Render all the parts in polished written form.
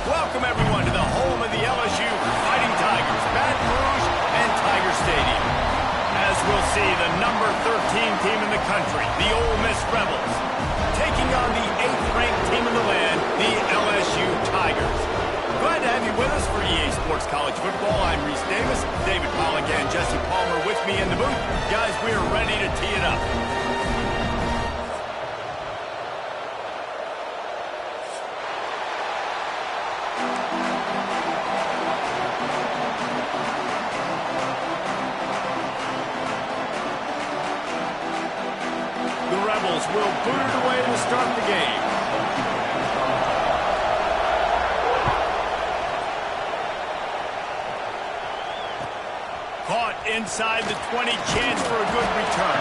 Welcome, everyone, to the home of the LSU Fighting Tigers, Baton Rouge and Tiger Stadium. As we'll see, the number 13 team in the country, the Ole Miss Rebels, taking on the 8th-ranked team in the land, the LSU Tigers. Glad to have you with us for EA Sports College Football. I'm Reese Davis, David Pollack and Jesse Palmer with me in the booth. Guys, we are ready to tee it up. Will boot it away to start the game. Caught inside the 20, chance for a good return.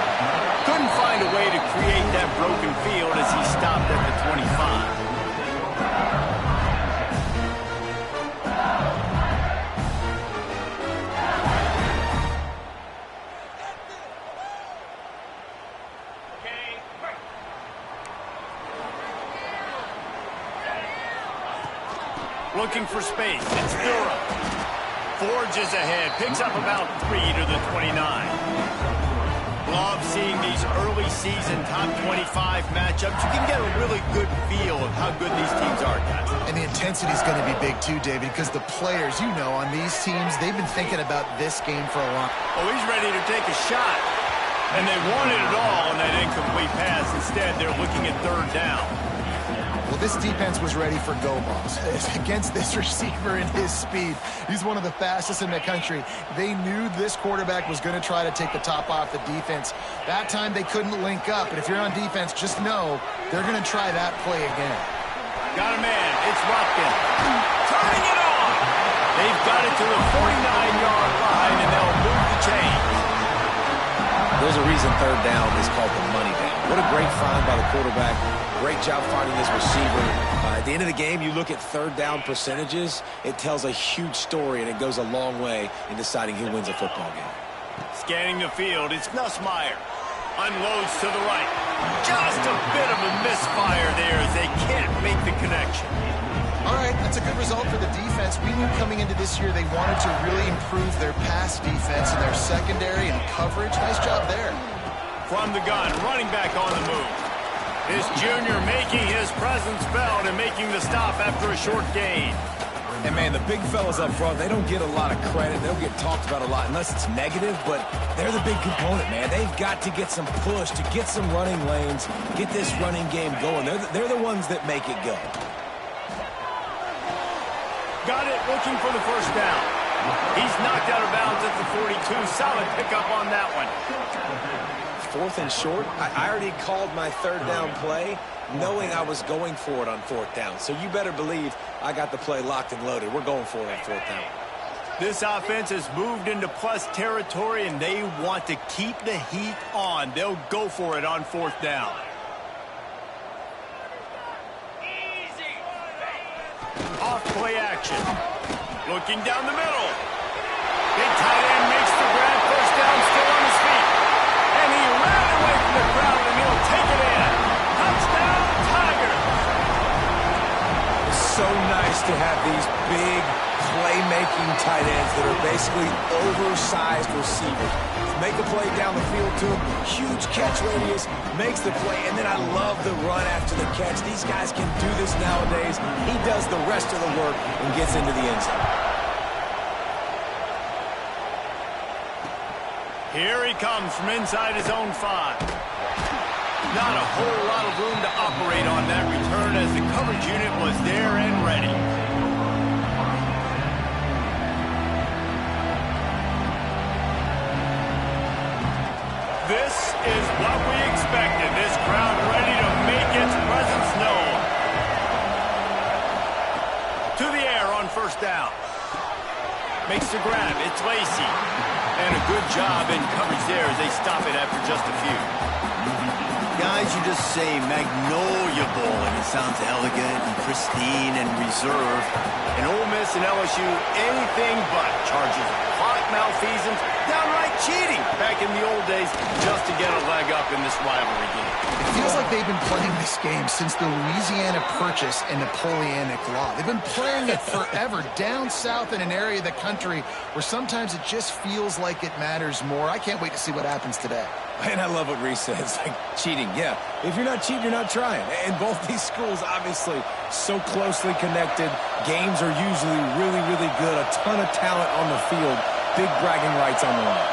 Couldn't find a way to create that broken field as he stopped at the 25. Looking for space. It's Durham. Forges ahead. Picks up about 3 to the 29. Love seeing these early season top 25 matchups. You can get a really good feel of how good these teams are, guys. And the intensity is going to be big too, David, because the players, you know, on these teams, they've been thinking about this game for a long time. Oh, he's ready to take a shot. And they wanted it all on that incomplete pass. Instead, they're looking at 3rd down. Well, this defense was ready for go balls. Against this receiver and his speed, he's one of the fastest in the country. They knew this quarterback was going to try to take the top off the defense. That time they couldn't link up, but if you're on defense, just know they're going to try that play again. Got a man. It's Rupkin. Turning it on. They've got it to the 49-yard line, and they'll move the chains. There's a reason 3rd down is called the money down. What a great find by the quarterback. Great job finding his receiver. At the end of the game, you look at 3rd down percentages. It tells a huge story, and it goes a long way in deciding who wins a football game. Scanning the field, it's Nussmeier. Unloads to the right. Just a bit of a misfire there as they can't make the connection. All right, that's a good result for the defense. We knew coming into this year they wanted to really improve their pass defense and their secondary and coverage. Nice job there. From the gun, running back on the move. This junior making his presence felt and making the stop after a short gain. And, man, the big fellas up front, they don't get a lot of credit. They don't get talked about a lot unless it's negative, but they're the big component, man. They've got to get some push, to get some running lanes, get this running game going. They're the ones that make it go. Got it, looking for the 1st down. He's knocked out of bounds at the 42. Solid pickup on that one. 4th and short. I already called my 3rd down play knowing I was going for it on 4th down. So you better believe I got the play locked and loaded. We're going for it on 4th down. This offense has moved into plus territory, and they want to keep the heat on. They'll go for it on 4th down. Off play action. Looking down the middle. Big tight end makes the grab. 1st down, still on his feet. And he ran away from the crowd, and he'll take it in. Touchdown, Tigers. It's so nice to have these big playmaking tight ends that are basically oversized receivers. Make a play down the field to him, huge catch radius, makes the play, and then I love the run after the catch. These guys can do this nowadays. He does the rest of the work and gets into the end zone. Here he comes from inside his own 5. Not a whole lot of room to operate on that return as the coverage unit was there and ready. This is what we expected. This crowd ready to make its presence known. To the air on 1st down. Makes the grab. It's Lacey. And a good job in coverage there as they stop it after just a few. Guys, you just say Magnolia Bowl, and it sounds elegant and pristine and reserved. And Ole Miss and LSU, anything but. Charges of plot malfeasance, downright cheating back in the old days just to get a leg up in this rivalry game. It feels like they've been playing this game since the Louisiana Purchase and Napoleonic Law. They've been playing it forever down south in an area of the country where sometimes it just feels like it matters more. I can't wait to see what happens today. And I love what Reese says, like cheating. Yeah, if you're not cheating, you're not trying. And both these schools, obviously, so closely connected. Games are usually really, really good. A ton of talent on the field. Big bragging rights on the line.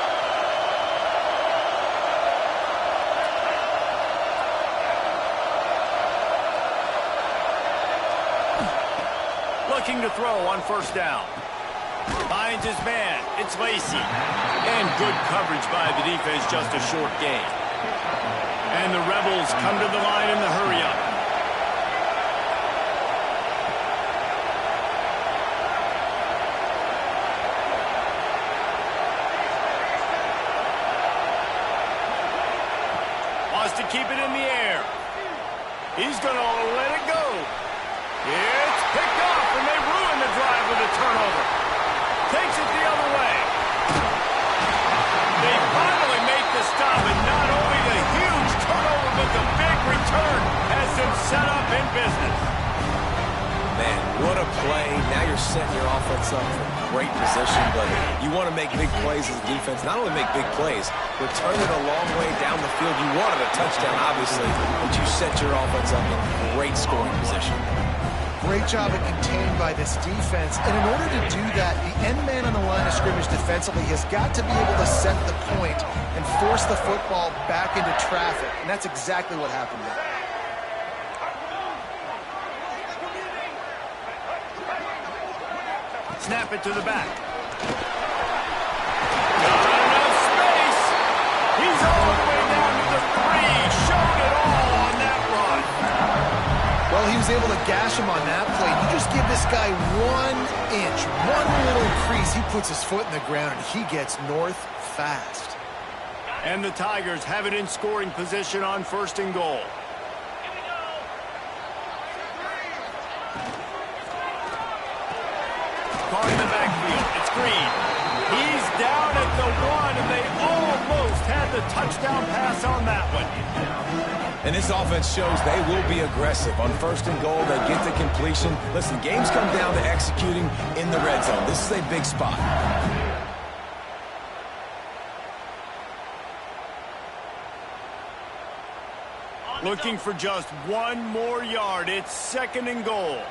Looking to throw on first down. Finds his man. It's Lacey. And good coverage by the defense, just a short gain. And the Rebels come to the line in the hurry-up. Wants to keep it in the air. He's going to let it go. It's picked off, and they ruin the drive with a turnover. Takes it the other way. They finally make the stop, and not only the huge turnover, but the big return has them set up in business. Man, what a play. Now you're setting your offense up for great position, but you want to make big plays as a defense. Not only make big plays, return it a long way down the field. You wanted a touchdown, obviously, but you set your offense up in great scoring position. Great job at contained by this defense. And in order to do that, the end man on the line of scrimmage defensively has got to be able to set the point and force the football back into traffic. And that's exactly what happened there. Snap it to the back. Got enough space. He's all the way down to the 3. Showed it all on that run. Well, he was able to gash him on that play. You just give this guy 1 inch, one little crease. He puts his foot in the ground, and he gets north fast. And the Tigers have it in scoring position on first and goal. Caught in the backfield. It's Green. He's down at the 1, and they almost had the touchdown pass on that one. And this offense shows they will be aggressive. On first and goal, they get the completion. Listen, games come down to executing in the red zone. This is a big spot. Looking for just 1 more yard. It's second and goal.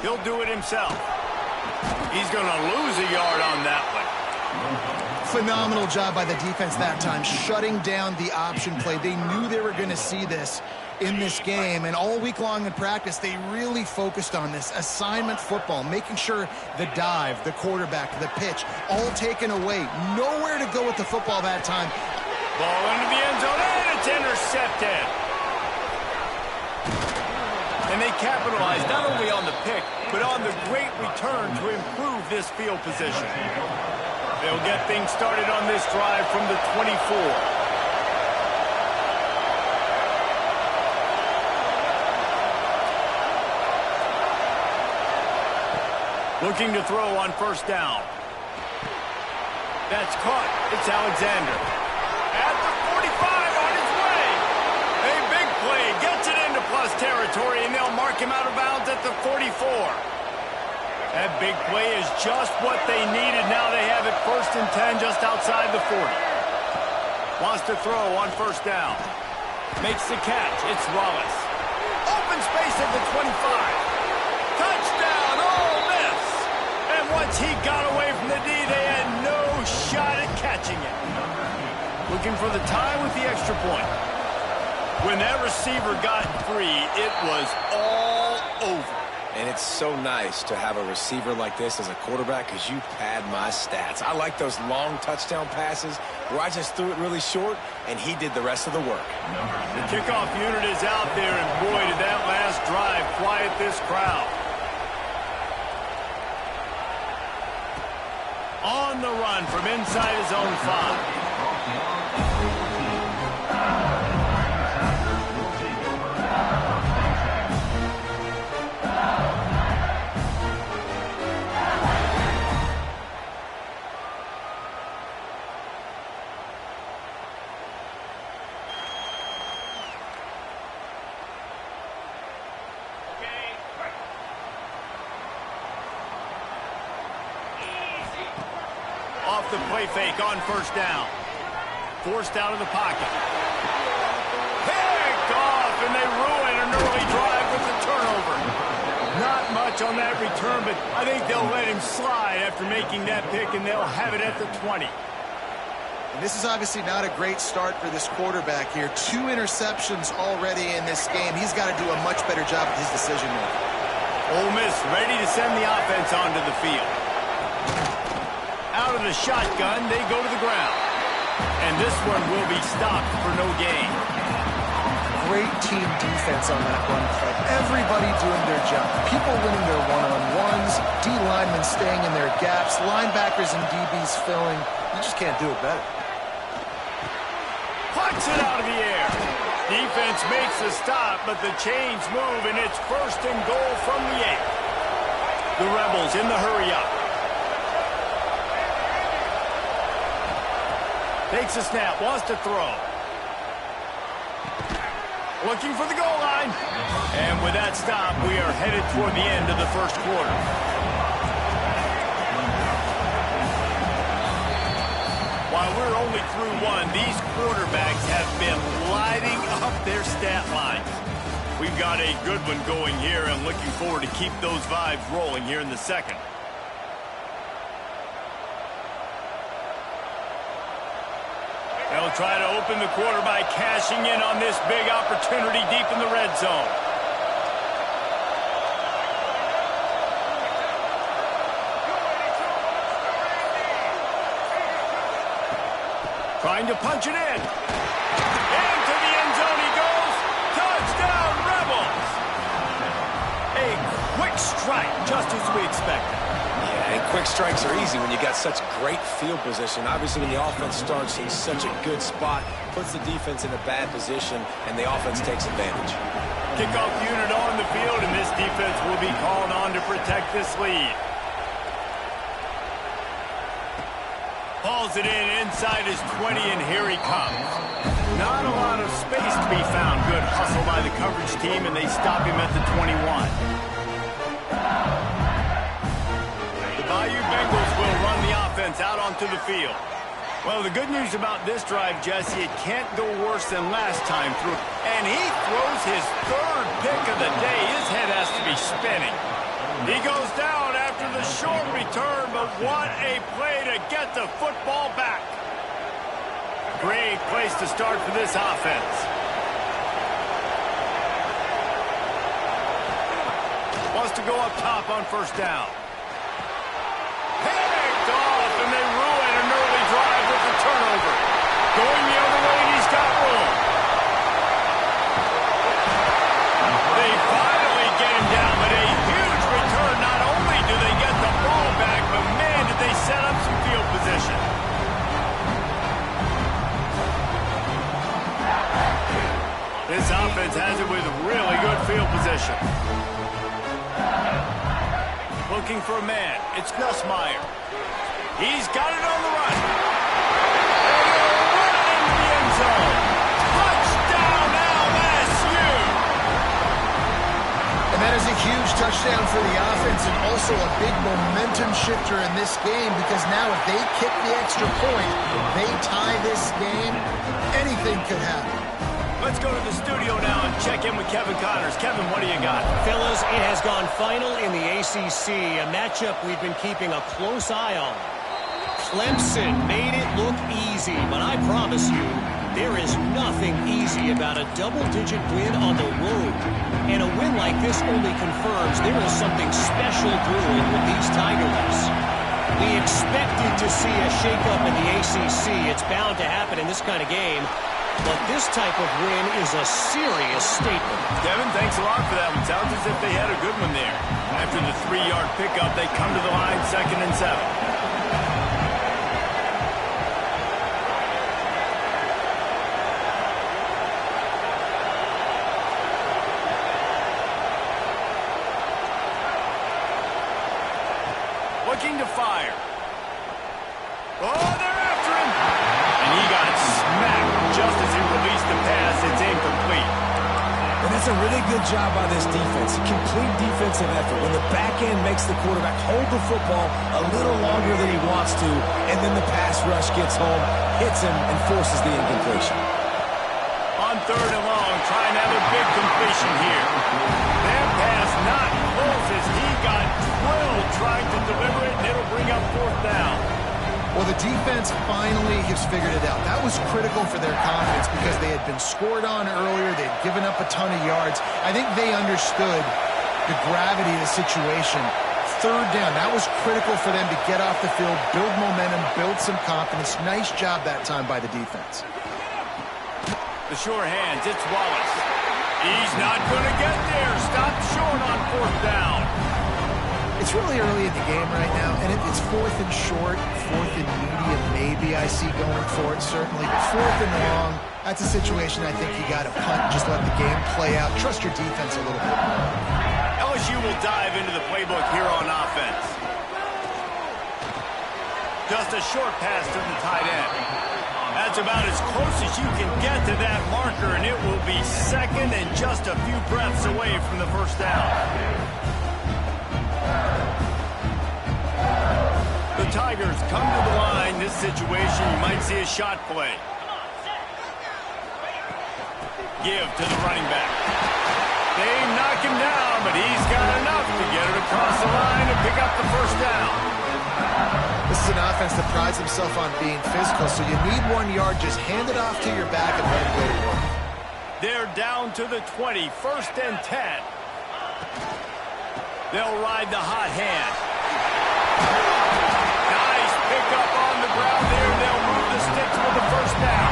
He'll do it himself. He's going to lose a yard on that one. Phenomenal job by the defense that time, shutting down the option play. They knew they were going to see this in this game, and all week long in practice, they really focused on this assignment football, making sure the dive, the quarterback, the pitch, all taken away. Nowhere to go with the football that time. Ball into the end zone, and it's intercepted. And they capitalized not only on the pick, but on the great return to improve this field position. They'll get things started on this drive from the 24. Looking to throw on first down. That's caught. It's Alexander. At the 45 on his way. A big play. Gets it into plus territory, and they'll mark him out of bounds at the 44. That big play is just what they needed. Now they have it first and 10 just outside the 40. Wants to throw on first down. Makes the catch. It's Wallace. Open space at the 25. Touchdown, Ole Miss. And once he got away from the D, they had no shot at catching it. Looking for the tie with the extra point. When that receiver got free, it was all over. And it's so nice to have a receiver like this as a quarterback because you pad my stats. I like those long touchdown passes where I just threw it really short, and he did the rest of the work. The kickoff unit is out there, and boy, did that last drive quiet this crowd. On the run from inside his own 5. Off the play fake on first down. Forced out of the pocket. Picked off, and they ruin an early drive with the turnover. Not much on that return, but I think they'll let him slide after making that pick, and they'll have it at the 20. And this is obviously not a great start for this quarterback here. 2 interceptions already in this game. He's got to do a much better job with his decision-making. Ole Miss ready to send the offense onto the field. Out of the shotgun, they go to the ground. And this one will be stopped for no gain. Great team defense on that run play. Everybody doing their job. People winning their one-on-ones, D linemen staying in their gaps, linebackers and DBs filling. You just can't do it better. Puts it out of the air. Defense makes the stop, but the chains move, and it's 1st and goal from the 8. The Rebels in the hurry-up. Takes a snap, wants to throw. Looking for the goal line. And with that stop, we are headed toward the end of the first quarter. While we're only through 1, these quarterbacks have been lighting up their stat lines. We've got a good one going here, and looking forward to keep those vibes rolling here in the second. They'll try to open the quarter by cashing in on this big opportunity deep in the red zone. Trying to punch it in. Into the end zone he goes. Touchdown, Rebels! A quick strike, just as we expected. Yeah, and quick strikes are easy when you got such great field position. Obviously, when the offense starts in such a good spot, puts the defense in a bad position, and the offense takes advantage. Kickoff unit on the field, and this defense will be called on to protect this lead. Hauls it in inside his 20, and here he comes. Not a lot of space to be found. Good hustle by the coverage team, and they stop him at the 21. The Bayou Bengals will run the offense out onto the field. Well, the good news about this drive, Jesse, it can't go worse than last time through. And he throws his 3rd pick of the day. His head has to be spinning. He goes down after the short return, but what a play to get the football back. Great place to start for this offense. Wants to go up top on first down. Picked off, and they ruin an early drive with the turnover. Going the other way, and he's got room. They finally get him down, but a huge return. Not only do they get the ball back, but man, did they set up some field position. This offense has it with really good field position. Looking for a man. It's Nussmeier. He's got it on the run. And he'll run it into the end zone. Touchdown, LSU! And that is a huge touchdown for the offense and also a big momentum shifter in this game because now if they kick the extra point, they tie this game, anything could happen. Let's go to the studio now and check in with Kevin Connors. Kevin, what do you got? Fellas, it has gone final in the ACC, a matchup we've been keeping a close eye on. Clemson made it look easy, but I promise you, there is nothing easy about a double-digit win on the road. And a win like this only confirms there is something special brewing with these Tigers. We expected to see a shakeup in the ACC. It's bound to happen in this kind of game. But this type of win is a serious statement. Devin, thanks a lot for that one. Sounds as if they had a good one there. After the 3-yard pickup, they come to the line 2nd and 7. looking to fire. Oh, they're after him. And he got smacked just as he released the pass. It's incomplete. And that's a really good job by this defense. A complete defensive effort. When the back end makes the quarterback hold the football a little longer than he wants to, and then the pass rush gets home, hits him, and forces the incompletion. On 3rd and long, trying another big completion here. That pass not close as he got drilled trying to deliver it, and it'll bring up 4th down. Well, the defense finally has figured it out. That was critical for their confidence because they had been scored on earlier. They had given up a ton of yards. I think they understood the gravity of the situation. 3rd down, that was critical for them to get off the field, build momentum, build some confidence. Nice job that time by the defense. The sure hands, it's Wallace. He's not going to get there. Stopped short on 4th down. It's really early in the game right now, and if it's 4th and short, 4th and medium, maybe I see going for it, certainly. But 4th and long, that's a situation I think you got to punt, just let the game play out. Trust your defense a little bit more. LSU will dive into the playbook here on offense. Just a short pass to the tight end. That's about as close as you can get to that marker, and it will be 2nd and just a few breaths away from the 1st down. The Tigers come to the line. This situation, you might see a shot play. Give to the running back. They knock him down, but he's got enough to get it across the line and pick up the 1st down. This is an offense that prides himself on being physical, so you need 1 yard. Just hand it off to your back and let it go to work. They're down to the 20, 1st and 10. They'll ride the hot hand. Nice pick up on the ground there. They'll move the sticks for the 1st down.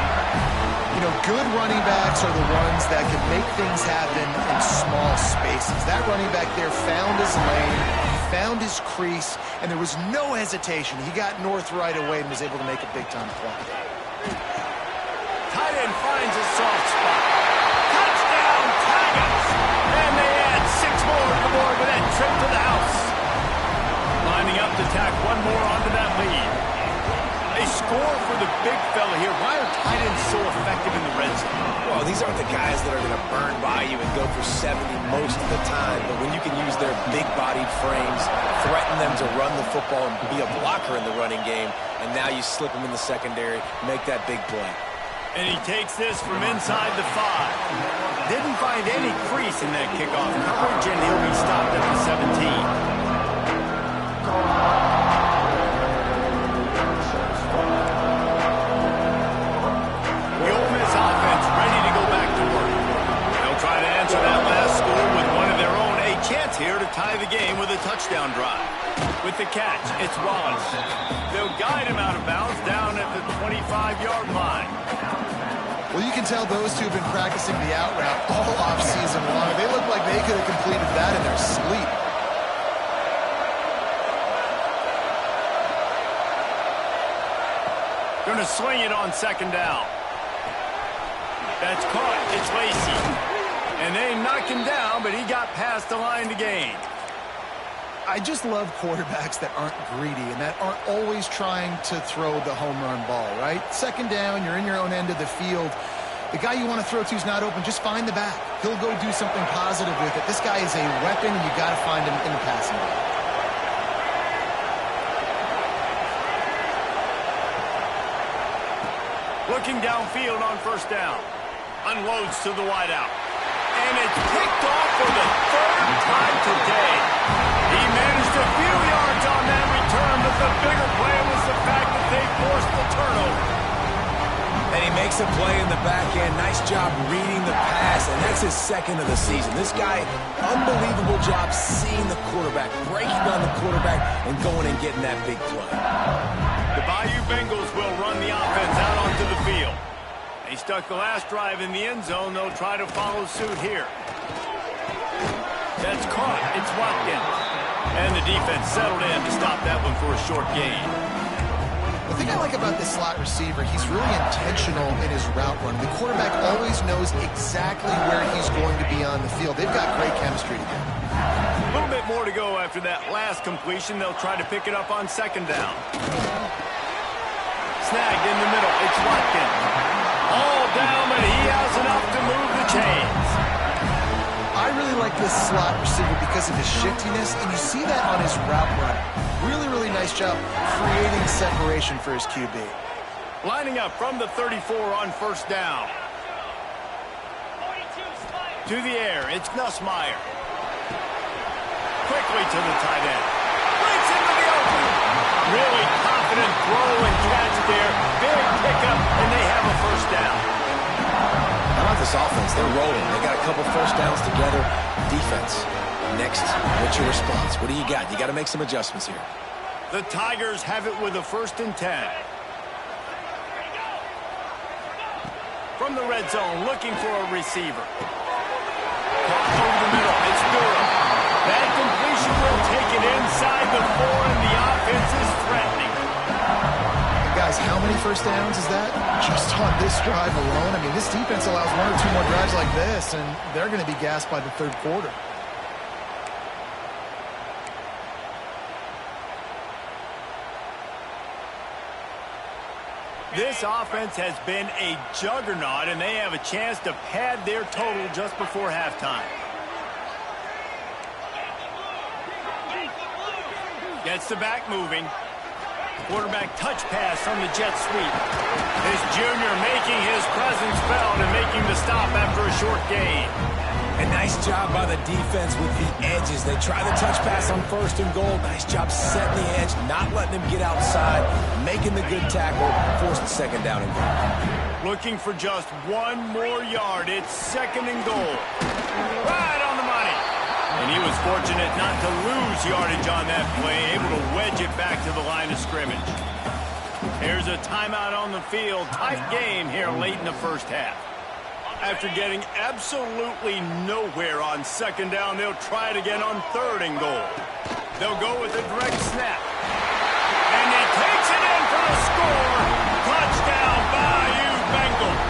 You know, good running backs are the ones that can make things happen in small spaces. That running back there found his lane, found his crease, and there was no hesitation. He got north right away and was able to make a big-time play. Tight end finds a soft spot. Touchdown, Tigers! And they add 6 more to the board with that trip to the house. Lining up to tack 1 more onto that lead. They score for the big fella here. Why are tight ends so effective in the red zone? Well, these aren't the guys that are going to burn by you and go for 70 most of the time, but when you can use their big-bodied frames, threaten them to run the football and be a blocker in the running game, and now you slip them in the secondary, make that big play. And he takes this from inside the 5. Didn't find any crease in that kickoff coverage, and he'll be stopped at the 17. The Ole Miss offense ready to go back to work. They'll try to answer that last score with one of their own. A chance here to tie the game with a touchdown drive. With the catch, it's Wallace. They'll guide him out of bounds down at the 25-yard line. Well, you can tell those two have been practicing the out route all offseason long. They look like they could have completed that in their sleep. Going to sling it on 2nd down. That's caught. It's Lacey. And they knocked him down, but he got past the line to gain. I just love quarterbacks that aren't greedy and that aren't always trying to throw the home run ball, right? 2nd down, you're in your own end of the field. The guy you want to throw to is not open. Just find the back. He'll go do something positive with it. This guy is a weapon, and you got to find him in the passing game. Looking downfield on 1st down. Unloads to the wideout. And it's picked off for the 3rd time today. He managed a few yards on that return, but the bigger play was the fact that they forced the turnover. And he makes a play in the back end. Nice job reading the pass, and that's his 2nd of the season. This guy, unbelievable job seeing the quarterback, breaking on the quarterback, and going and getting that big play. The Bayou Bengals will run the offense out onto the field. They stuck the last drive in the end zone. They'll try to follow suit here. That's caught. It's Watkins. And the defense settled in to stop that one for a short gain. The thing I like about this slot receiver, he's really intentional in his route run. The quarterback always knows exactly where he's going to be on the field. They've got great chemistry together. A little bit more to go after that last completion. They'll try to pick it up on second down. Snagged in the middle. It's Watkins. All down, but he has enough to move the chains. I really like this slot receiver because of his shiftiness, and you see that on his route run. Really, really nice job creating separation for his QB. Lining up from the 34 on first down. To the air, it's Nussmeier. Quickly to the tight end. Breaks into the open. Really confident throw and catch there. Big pickup, and they have a first down. How about this offense? They're rolling. They got a couple first downs together. Defense. Next, what's your response? What do you got? You got to make some adjustments here. The Tigers have it with a 1st and 10. From the red zone, looking for a receiver. Caught over the middle. It's Durham. That completion will take it inside the 4, and the offense is threatening. And guys, how many first downs is that? Just on this drive alone. I mean, this defense allows 1 or 2 more drives like this, and they're going to be gassed by the 3rd quarter. This offense has been a juggernaut, and they have a chance to pad their total just before halftime. Gets the back moving. Quarterback touch pass on the jet sweep. This junior making his presence felt and making the stop after a short gain. A nice job by the defense with the edges. They try the touch pass on 1st and goal. Nice job setting the edge, not letting him get outside, making the good tackle, forced the 2nd down and goal. Looking for just 1 more yard. It's 2nd and goal. Right on the money. And he was fortunate not to lose yardage on that play, able to wedge it back to the line of scrimmage. Here's a timeout on the field. Tight game here late in the first half. After getting absolutely nowhere on 2nd down, they'll try it again on 3rd and goal. They'll go with a direct snap. And he takes it in for the score. Touchdown, Bayou Bengals.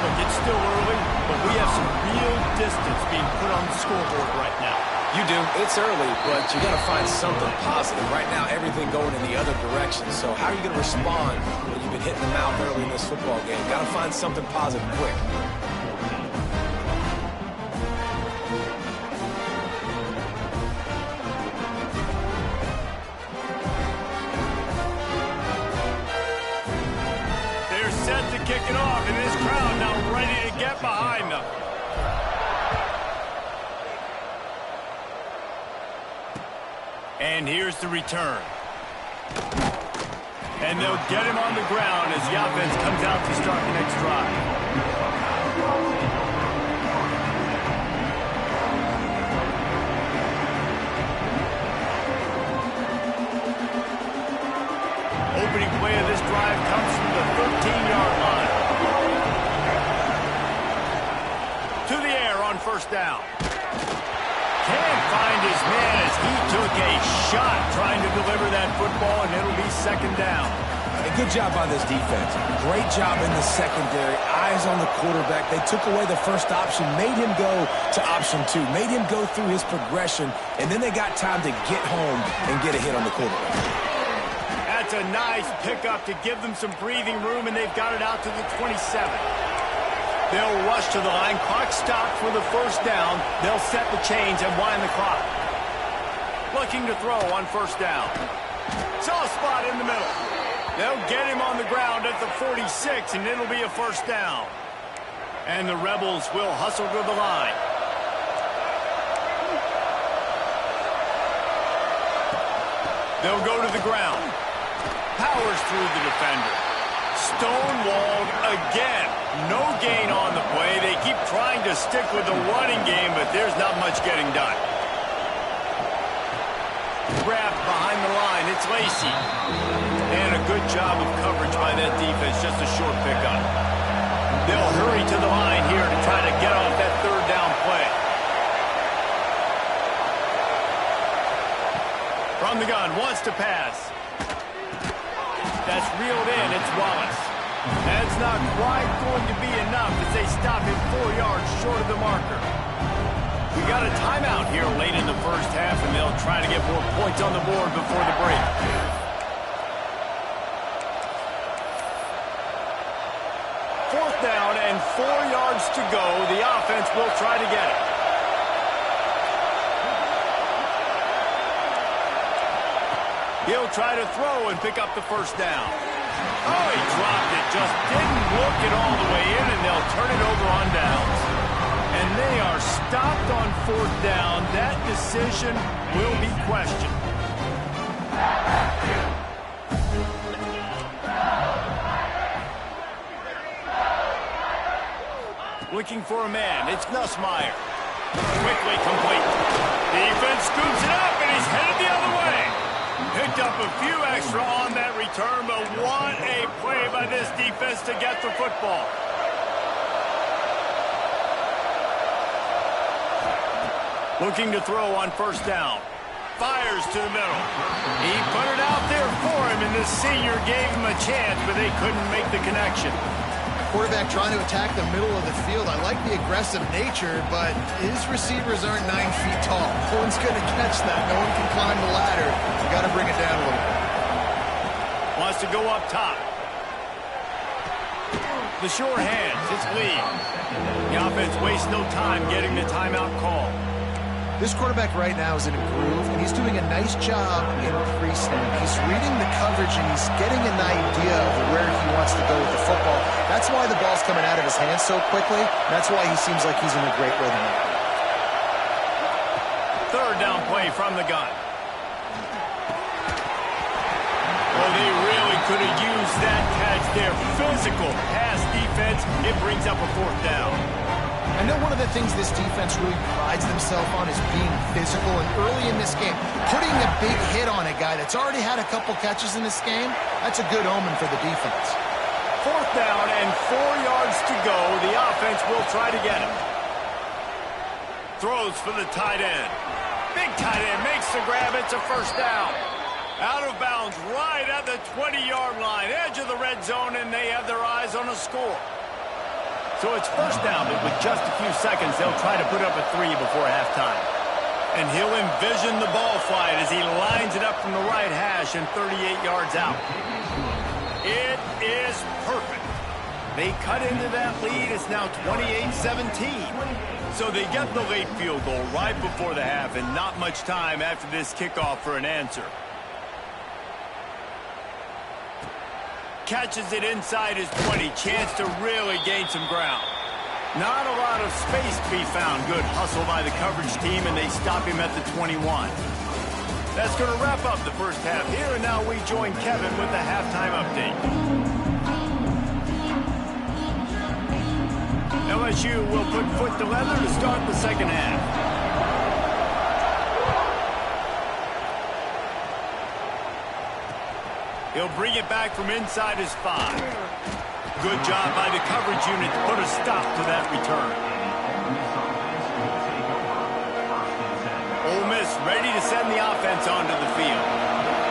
Look, it's still early, but we have some real distance being put on the scoreboard right now. You do. It's early, but you got to find something positive. Right now, everything going in the other direction. So how are you going to respond when you've been hitting the mouth early in this football game? Got to find something positive quick. They're set to kick it off, and this crowd now ready to get behind them. And here's the return. And they'll get him on the ground as the offense comes out to start the next drive. Opening play of this drive comes from the 13-yard line. To the air on 1st down. Can't find his man as he took a shot trying to deliver that football, and it'll be 2nd down. A good job by this defense. Great job in the secondary. Eyes on the quarterback. They took away the first option, made him go to option 2, made him go through his progression, and then they got time to get home and get a hit on the quarterback. That's a nice pickup to give them some breathing room, and they've got it out to the 27. They'll rush to the line. Clock stopped for the 1st down. They'll set the chains and wind the clock. Looking to throw on 1st down. Soft spot in the middle. They'll get him on the ground at the 46, and it'll be a 1st down. And the Rebels will hustle to the line. They'll go to the ground. Powers through the defender. Stonewalled again. No gain on the play. They keep trying to stick with the running game, but there's not much getting done. Grabbed behind the line. It's Lacey. And a good job of coverage by that defense. Just a short pickup. They'll hurry to the line here to try to get off that 3rd down play. From the gun, wants to pass. That's reeled in. It's Wallace. That's not quite going to be enough as they stop him 4 yards short of the marker. We got a timeout here late in the first half, and they'll try to get more points on the board before the break. Fourth down and 4 yards to go. The offense will try to get it. He'll try to throw and pick up the first down. Oh, he dropped it. Just didn't look it all the way in, and they'll turn it over on downs. And they are stopped on fourth down. That decision will be questioned. Looking for a man. It's Nussmeier. Quickly complete. Defense scoops it up, and he's headed the other way. Picked up a few extra on that return, but what a play by this defense to get the football. Looking to throw on first down. Fires to the middle. He put it out there for him, and the senior gave him a chance, but they couldn't make the connection. Quarterback trying to attack the middle of the field. I like the aggressive nature, but his receivers aren't 9 feet tall. No one's going to catch that. No one can climb the ladder. You got to bring it down a little bit. Wants to go up top. The sure hands. It's Lee. The offense wastes no time getting the timeout call. This quarterback right now is in a groove, and he's doing a nice job in pre-snap. He's reading the coverage, and he's getting an idea of where he wants to go with the football. That's why the ball's coming out of his hands so quickly. That's why he seems like he's in a great rhythm. Third down play from the gun. Oh, they really could have used that catch there. Physical pass defense. It brings up a fourth down. I know one of the things this defense really prides themselves on is being physical, and early in this game, putting a big hit on a guy that's already had a couple catches in this game, that's a good omen for the defense. Fourth down and 4 yards to go. The offense will try to get him. Throws for the tight end. Big tight end makes the grab. It's a first down. Out of bounds right at the 20-yard line, edge of the red zone, and they have their eyes on a score. So it's first down, but with just a few seconds, they'll try to put up a 3 before halftime. And he'll envision the ball flight as he lines it up from the right hash and 38 yards out. It is perfect. They cut into that lead. It's now 28-17. So they get the late field goal right before the half, and not much time after this kickoff for an answer. Catches it inside his 20. Chance to really gain some ground. Not a lot of space to be found. Good hustle by the coverage team, and they stop him at the 21. That's going to wrap up the first half here, and now we join Kevin with the halftime update. LSU will put foot to leather to start the second half. He'll bring it back from inside his 5. Good job by the coverage unit to put a stop to that return. Ole Miss ready to send the offense onto the field.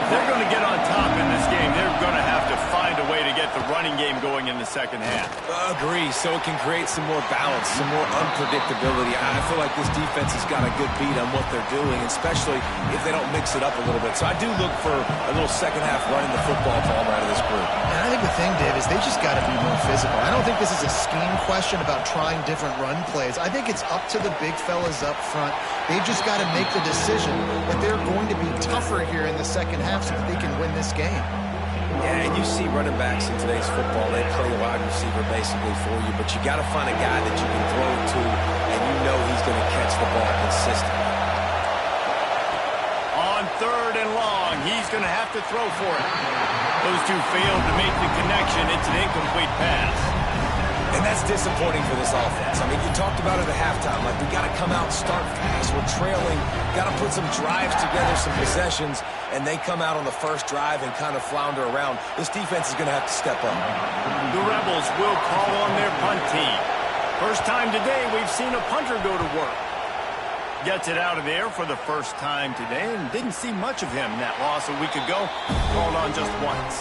If they're going to get on top in this game, they're going to have to find a way to get the running game going in the second half. Agree, so it can create some more balance, some more unpredictability. I feel like this defense has got a good beat on what they're doing, especially if they don't mix it up a little bit. So I do look for a little second half running the football ball out of this group. And I think the thing, Dave, is they just got to be more physical. I don't think this is a scheme question about trying different run plays. I think it's up to the big fellas up front. They've just got to make the decision that they're going to be tougher here in the second half so that they can win this game. Yeah, and you see running backs in today's football, they play wide receiver basically for you, but you got to find a guy that you can throw it to, and you know he's going to catch the ball consistently. On third and long, he's going to have to throw for it. Those two failed to make the connection. It's an incomplete pass. And that's disappointing for this offense. I mean, you talked about it at halftime. Like, we got to come out and start fast. We're trailing. Got to put some drives together, some possessions, and they come out on the first drive and kind of flounder around. This defense is going to have to step up. The Rebels will call on their punt team. First time today we've seen a punter go to work. Gets it out of there for the first time today, and didn't see much of him in that loss a week ago. Called on just once.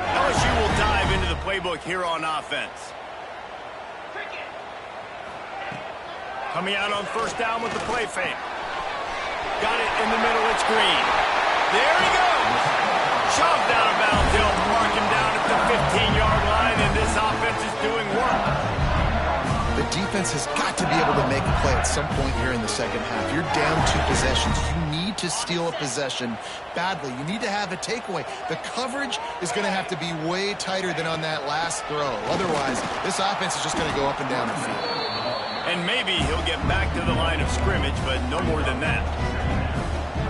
LSU will dive into the playbook here on offense. Coming out on first down with the play fake. Got it in the middle, it's Green. There he goes! Shoved out of bounds. They'll mark him down at the 15-yard line, and this offense is doing work. The defense has got to be able to make a play at some point here in the second half. You're down 2 possessions. You need to steal a possession badly. You need to have a takeaway. The coverage is going to have to be way tighter than on that last throw. Otherwise, this offense is just going to go up and down the field. And maybe he'll get back to the line of scrimmage, but no more than that.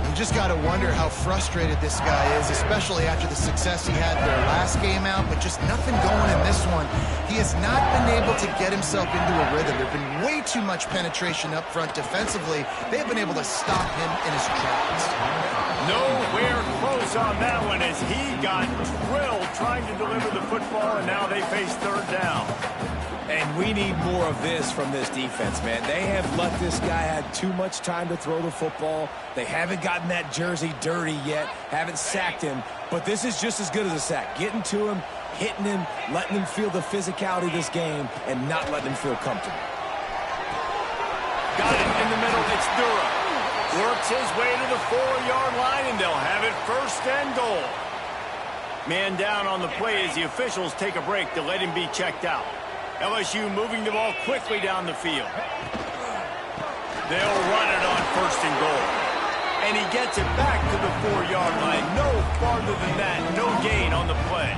You just got to wonder how frustrated this guy is, especially after the success he had their last game out, but just nothing going in this one. He has not been able to get himself into a rhythm. There's been way too much penetration up front defensively. They've been able to stop him in his tracks. Nowhere close on that one as he got drilled trying to deliver the football, and now they face third down. And we need more of this from this defense, man. They have let this guy have too much time to throw the football. They haven't gotten that jersey dirty yet, haven't sacked him. But this is just as good as a sack. Getting to him, hitting him, letting him feel the physicality of this game, and not letting him feel comfortable. Got it in the middle. It's Durham. Works his way to the 4-yard line, and they'll have it first and goal. Man down on the play as the officials take a break to let him be checked out. LSU moving the ball quickly down the field. They'll run it on first and goal. And he gets it back to the 4-yard line. No farther than that. No gain on the play.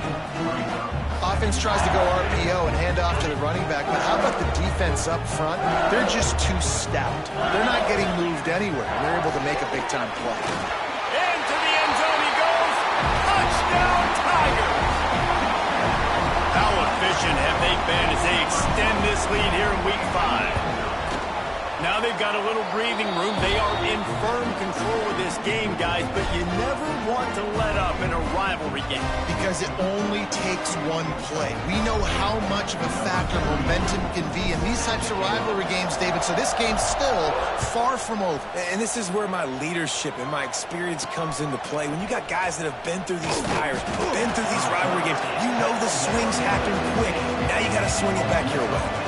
Offense tries to go RPO and hand off to the running back, but how about the defense up front? They're just too stout. They're not getting moved anywhere. They're able to make a big-time play. Into the end zone he goes. Touchdown, Tigers! How efficient have they been as they extend this lead here in Week 5? Now they've got a little breathing room. They are in firm control of this game, guys, but you never want to let up in a rivalry game. Because it only takes one play. We know how much of a factor momentum can be in these types of rivalry games, David, so this game's still far from over. And this is where my leadership and my experience comes into play. When you got guys that have been through these fires, been through these rivalry games, you know the swings happen quick. Now you got to swing it back your way.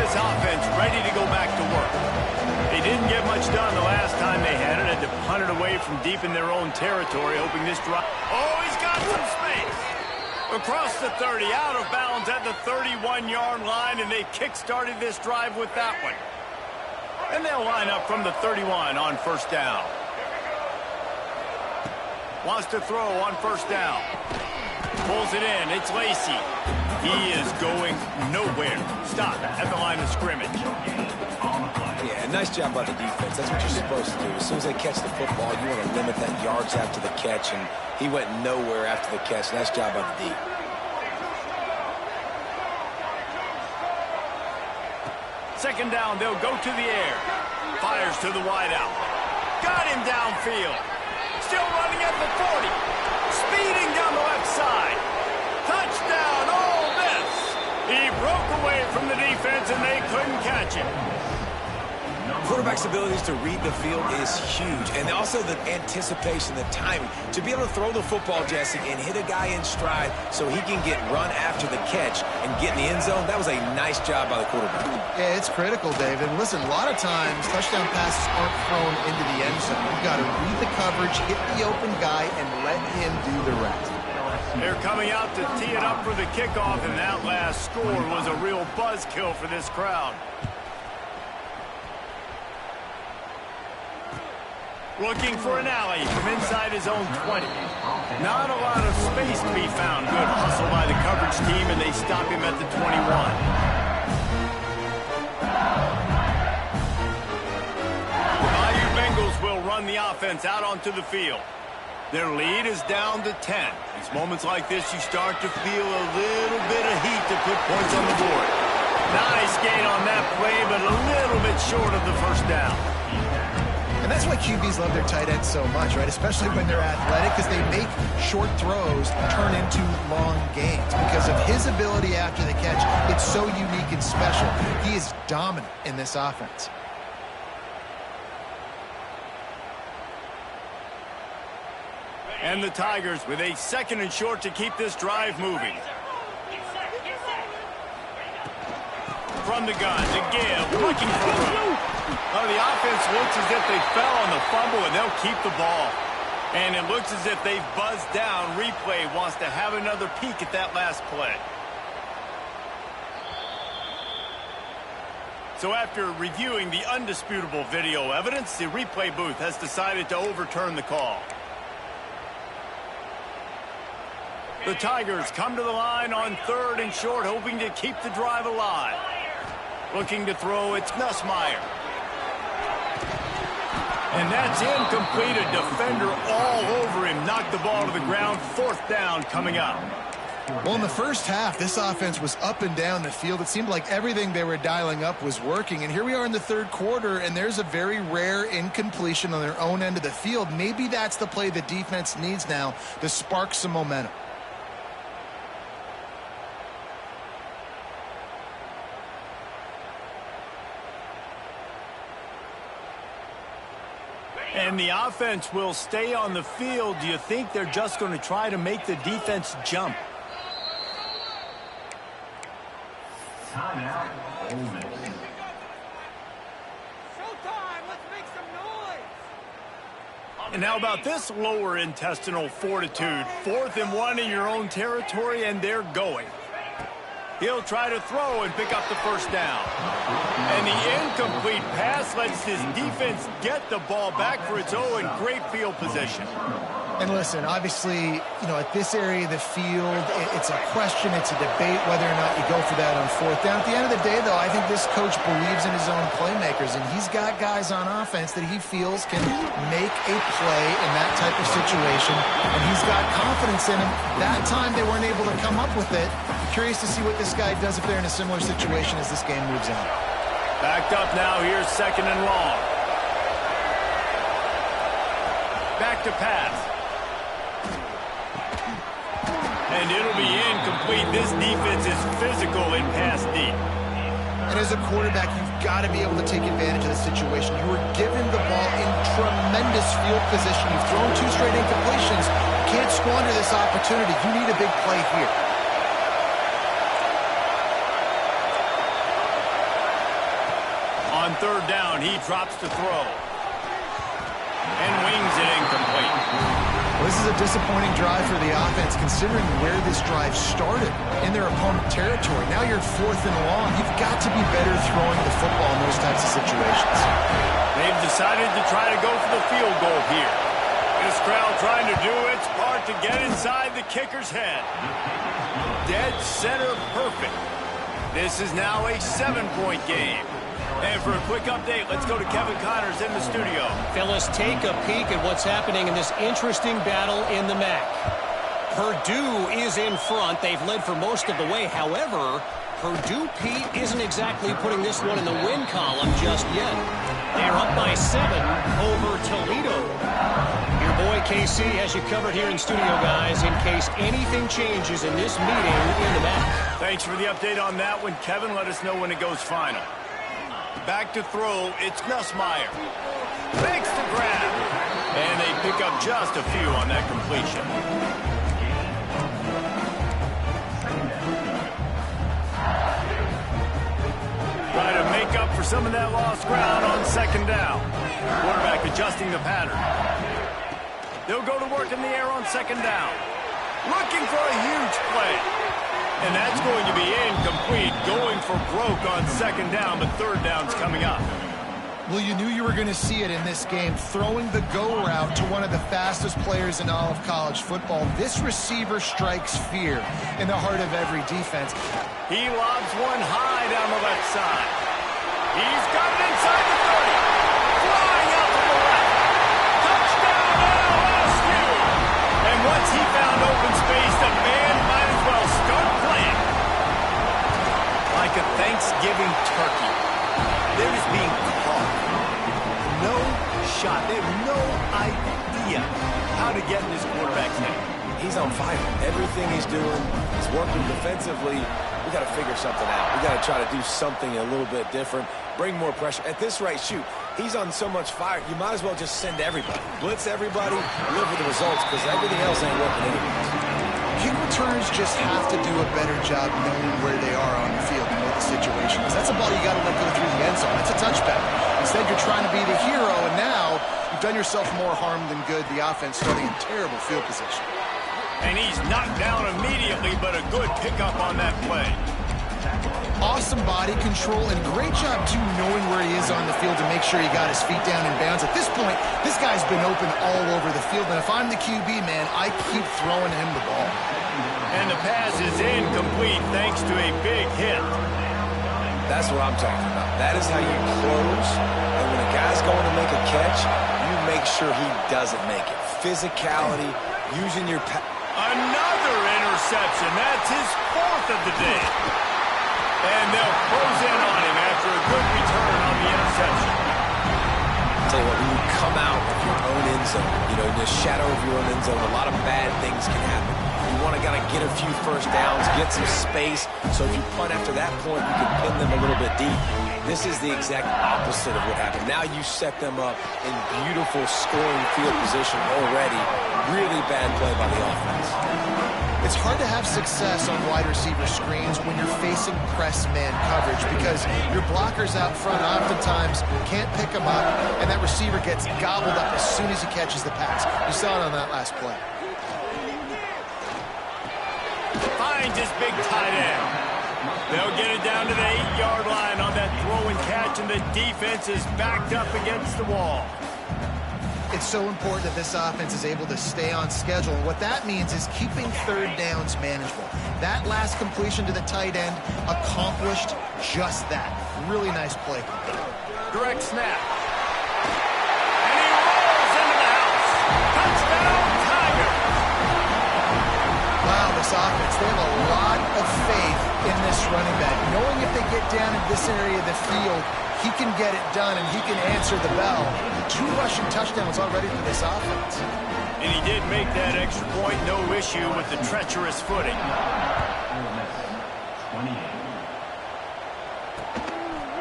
Offense ready to go back to work. They didn't get much done the last time they had it. Had to punt it away from deep in their own territory, hoping this drive. Oh, he's got some space. Across the 30, out of bounds at the 31-yard line, and they kick-started this drive with that one. And they'll line up from the 31 on first down. Wants to throw on first down. Pulls it in. It's Lacey. He is going nowhere. Stop at the line of scrimmage. Yeah, nice job by the defense. That's what you're supposed to do. As soon as they catch the football, you want to limit that yards after the catch, and he went nowhere after the catch. Nice job by the D. Second down, they'll go to the air. Fires to the wideout. Got him downfield. Still running at the 40. Speeding down the left side. Touchdown, Ole Miss. He broke away from the defense, and they couldn't catch him. Quarterback's abilities to read the field is huge, and also the anticipation, the timing. To be able to throw the football, Jesse, and hit a guy in stride so he can get run after the catch and get in the end zone, that was a nice job by the quarterback. Yeah, it's critical, David. Listen, a lot of times touchdown passes aren't thrown into the end zone. You've got to read the coverage, hit the open guy, and let him do the rest. They're coming out to tee it up for the kickoff, and that last score was a real buzzkill for this crowd. Looking for an alley from inside his own 20. Not a lot of space to be found. Good hustle by the coverage team, and they stop him at the 21. The Bayou Bengals will run the offense out onto the field. Their lead is down to 10. It's moments like this you start to feel a little bit of heat to put points on the board. Nice gain on that play, but a little bit short of the first down. And that's why QBs love their tight ends so much, right? Especially when they're athletic, because they make short throws turn into long gains. Because of his ability after the catch, it's so unique and special. He is dominant in this offense. And the Tigers with a 2nd and short to keep this drive moving. From the gun to give, looking for room. The offense looks as if they fell on the fumble, and they'll keep the ball. And it looks as if they've buzzed down. Replay wants to have another peek at that last play. So after reviewing the undisputable video evidence, the replay booth has decided to overturn the call. The Tigers come to the line on 3rd and short, hoping to keep the drive alive. Looking to throw, it's Nussmeier. And that's incomplete. A defender all over him. Knocked the ball to the ground. 4th down coming up. Well, in the first half, this offense was up and down the field. It seemed like everything they were dialing up was working. And here we are in the 3rd quarter, and there's a very rare incompletion on their own end of the field. Maybe that's the play the defense needs now to spark some momentum. And the offense will stay on the field. Do you think they're just going to try to make the defense jump? Timeout, Ole Miss. Showtime! Let's make some noise! And how about this lower intestinal fortitude? 4th and 1 in your own territory, and they're going. He'll try to throw and pick up the 1st down. And the incomplete pass lets his defense get the ball back for its own. Great field position. And listen, obviously, at this area of the field, it's a question, it's a debate whether or not you go for that on 4th down. At the end of the day, though, I think this coach believes in his own playmakers, and he's got guys on offense that he feels can make a play in that type of situation, and he's got confidence in him. That time they weren't able to come up with it. Curious to see what this guy does if they're in a similar situation as this game moves on. Backed up now, here's 2nd and long. Back to pass. And it'll be incomplete. This defense is physical in pass deep. And as a quarterback, you've got to be able to take advantage of the situation. You were given the ball in tremendous field position. You've thrown 2 straight incompletions. You can't squander this opportunity. You need a big play here. On 3rd down, he drops to throw. And wings it incomplete. Well, this is a disappointing drive for the offense, considering where this drive started in their opponent territory. Now you're 4th and long. You've got to be better throwing the football in those types of situations. They've decided to try to go for the field goal here. This crowd trying to do its part to get inside the kicker's head. Dead center perfect. This is now a 7-point game. And for a quick update, let's go to Kevin Connors in the studio. Fellas, take a peek at what's happening in this interesting battle in the MAC. Purdue is in front. They've led for most of the way. However, Purdue, Pete, isn't exactly putting this one in the win column just yet. They're up by 7 over Toledo. Your boy KC has you covered here in studio, guys, in case anything changes in this meeting in the MAC. Thanks for the update on that one, Kevin. Let us know when it goes final. Back to throw, it's Nussmeier. Makes the grab. And they pick up just a few on that completion. Try to make up for some of that lost ground on 2nd down. Quarterback adjusting the pattern. They'll go to work in the air on 2nd down. Looking for a huge play. And that's going to be incomplete, going for broke on 2nd down, but 3rd down's coming up. Well, you knew you were going to see it in this game, throwing the go route to one of the fastest players in all of college football. This receiver strikes fear in the heart of every defense. He lobs one high down the left side. He's got it inside the 30. Flying out to the left. Touchdown LSU. And once he found open space, the man might as well start playing. Like a Thanksgiving on fire. Everything he's doing is working defensively. We got to figure something out. We got to try to do something a little bit different, bring more pressure. At this rate, shoot, he's on so much fire, you might as well just send everybody. Blitz everybody, live with the results, because everything else ain't working anyways. Kick returners just have to do a better job knowing where they are on the field and what the situation is. That's a ball you got to let go through the end zone. That's a touchback. Instead, you're trying to be the hero, and now you've done yourself more harm than good. The offense starting in terrible field position. And he's knocked down immediately, but a good pickup on that play. Awesome body control and great job, too, knowing where he is on the field to make sure he got his feet down in bounds. At this point, this guy's been open all over the field, and if I'm the QB, man, I keep throwing him the ball. And the pass is incomplete thanks to a big hit. That's what I'm talking about. That is how you close, and when a guy's going to make a catch, you make sure he doesn't make it. Physicality, using your... Another interception. That's his 4th of the day. And they'll close in on him after a good return on the interception. I'll tell you what, when you come out of your own end zone, you know, in the shadow of your own end zone, a lot of bad things can happen. You want to get a few first downs, get some space, so if you punt after that point, you can pin them a little bit deep. This is the exact opposite of what happened. Now you set them up in beautiful scoring field position already. Really bad play by the offense. It's hard to have success on wide receiver screens when you're facing press man coverage because your blockers out front oftentimes can't pick them up, and that receiver gets gobbled up as soon as he catches the pass. You saw it on that last play. Finds his big tight end. They'll get it down to the 8-yard line on that throw and catch, and the defense is backed up against the wall. It's so important that this offense is able to stay on schedule. And what that means is keeping third downs manageable. That last completion to the tight end accomplished just that. Really nice play. Direct snap. And he rolls into the house. Touchdown, Tiger. Wow, this offense, they have a lot of faith in this running back. Knowing if they get down in this area of the field, he can get it done and he can answer the bell. 2 rushing touchdowns already for this offense. And he did make that extra point, no issue with the treacherous footing.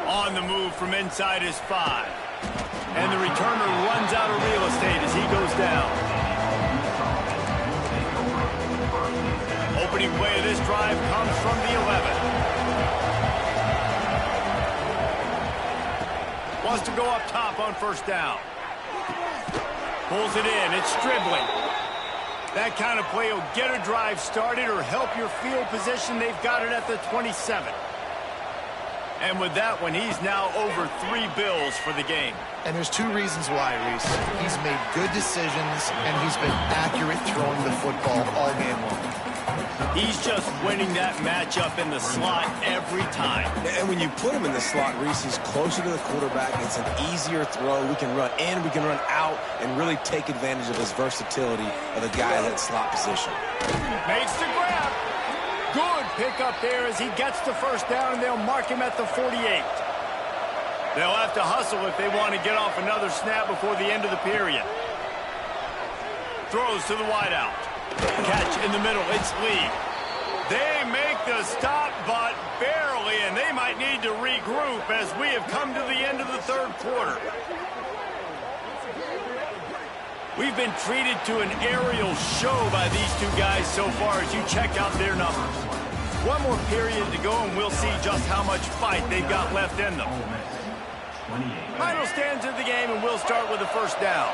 On the move from inside his 5. And the returner runs out of real estate as he goes down. Opening play of this drive comes from the 11. Wants to go up top on first down. Pulls it in. It's Stribling. That kind of play will get a drive started or help your field position. They've got it at the 27. And with that one, he's now over 3 bills for the game. And there's 2 reasons why, Reese. He's made good decisions, and he's been accurate throwing the football all game long. He's just winning that matchup in the slot every time. And when you put him in the slot, Reese, he's closer to the quarterback. It's an easier throw. We can run in, we can run out, and really take advantage of his versatility of the guy in that slot position. Makes the grab. Good pickup there as he gets the first down, and they'll mark him at the 48. They'll have to hustle if they want to get off another snap before the end of the period. Throws to the wideout. Catch in the middle. It's Lee. They make the stop, but barely, and they might need to regroup as we have come to the end of the 3rd quarter. We've been treated to an aerial show by these 2 guys so far as you check out their numbers. One more period to go, and we'll see just how much fight they've got left in them. Final stands of the game, and we'll start with the first down.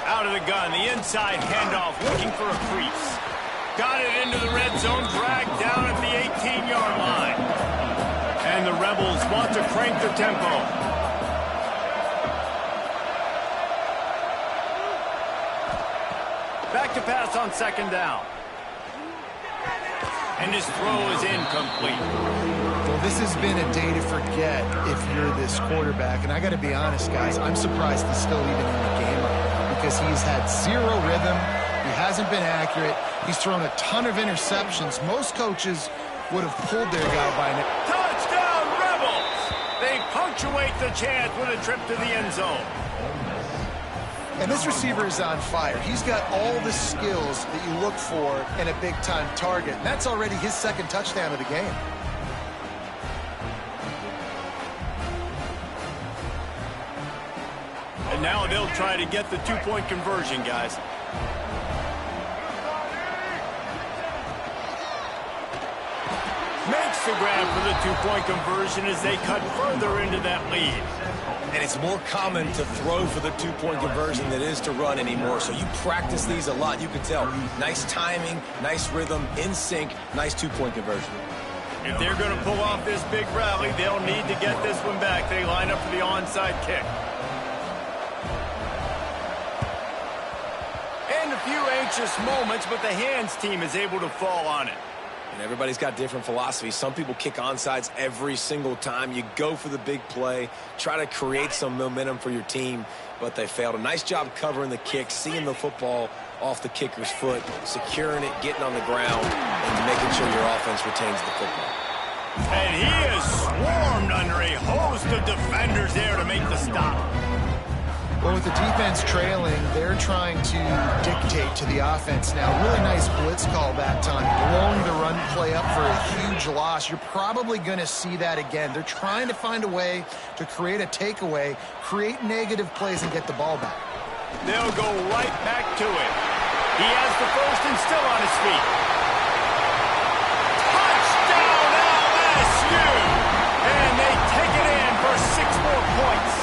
Out of the gun, the inside handoff, looking for a crease. Got it into the red zone, dragged down at the 18-yard line. And the Rebels want to crank the tempo. Back to pass on 2nd down. And his throw is incomplete. Well, this has been a day to forget if you're this quarterback. And I got to be honest, guys, I'm surprised he's still even in the game right now because he's had 0 rhythm. He hasn't been accurate. He's thrown a ton of interceptions. Most coaches would have pulled their guy by now. Touchdown, Rebels! They punctuate the chance with a trip to the end zone. And this receiver is on fire. He's got all the skills that you look for in a big-time target. And that's already his second touchdown of the game. And now they'll try to get the two-point conversion, guys. Makes the grab for the two-point conversion as they cut further into that lead. And it's more common to throw for the two-point conversion than it is to run anymore. So you practice these a lot. You can tell. Nice timing, nice rhythm, in sync, nice two-point conversion. If they're going to pull off this big rally, they'll need to get this one back. They line up for the onside kick. And a few anxious moments, but the hands team is able to fall on it. And everybody's got different philosophies. Some people kick onside every single time. You go for the big play, try to create some momentum for your team, but they failed. A nice job covering the kick, seeing the football off the kicker's foot, securing it, getting on the ground, and making sure your offense retains the football. And he is swarmed under a host of defenders there to make the stop. Well, with the defense trailing, they're trying to dictate to the offense now. Really nice blitz call that time, blowing the run play up for a huge loss. You're probably going to see that again. They're trying to find a way to create a takeaway, create negative plays, and get the ball back. They'll go right back to it. He has the first and still on his feet. Touchdown LSU! And they take it in for 6 more points.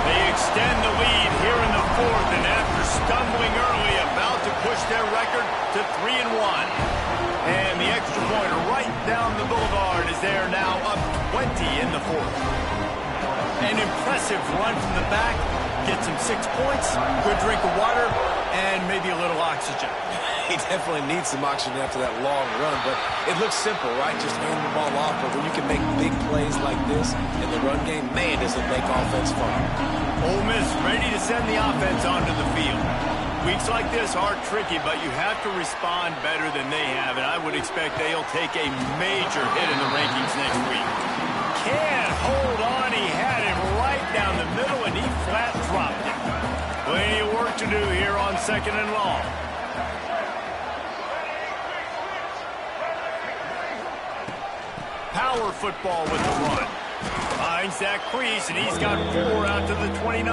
They extend the lead here in the fourth, and after stumbling early, about to push their record to 3-1. And the extra pointer right down the boulevard is there now up 20 in the fourth. An impressive run from the back, gets him 6 points, good drink of water, and maybe a little oxygen. He definitely needs some oxygen after that long run, but it looks simple, right? Just hand the ball off, but when you can make big plays like this in the run game, man, does it make offense fun. Ole Miss ready to send the offense onto the field. Weeks like this are tricky, but you have to respond better than they have, and I would expect they'll take a major hit in the rankings next week. Can't hold on. He had it right down the middle, and he flat dropped it. Plenty of work to do here on 2nd and long. Power football with the run. Finds that crease, and he's got 4 out to the 29.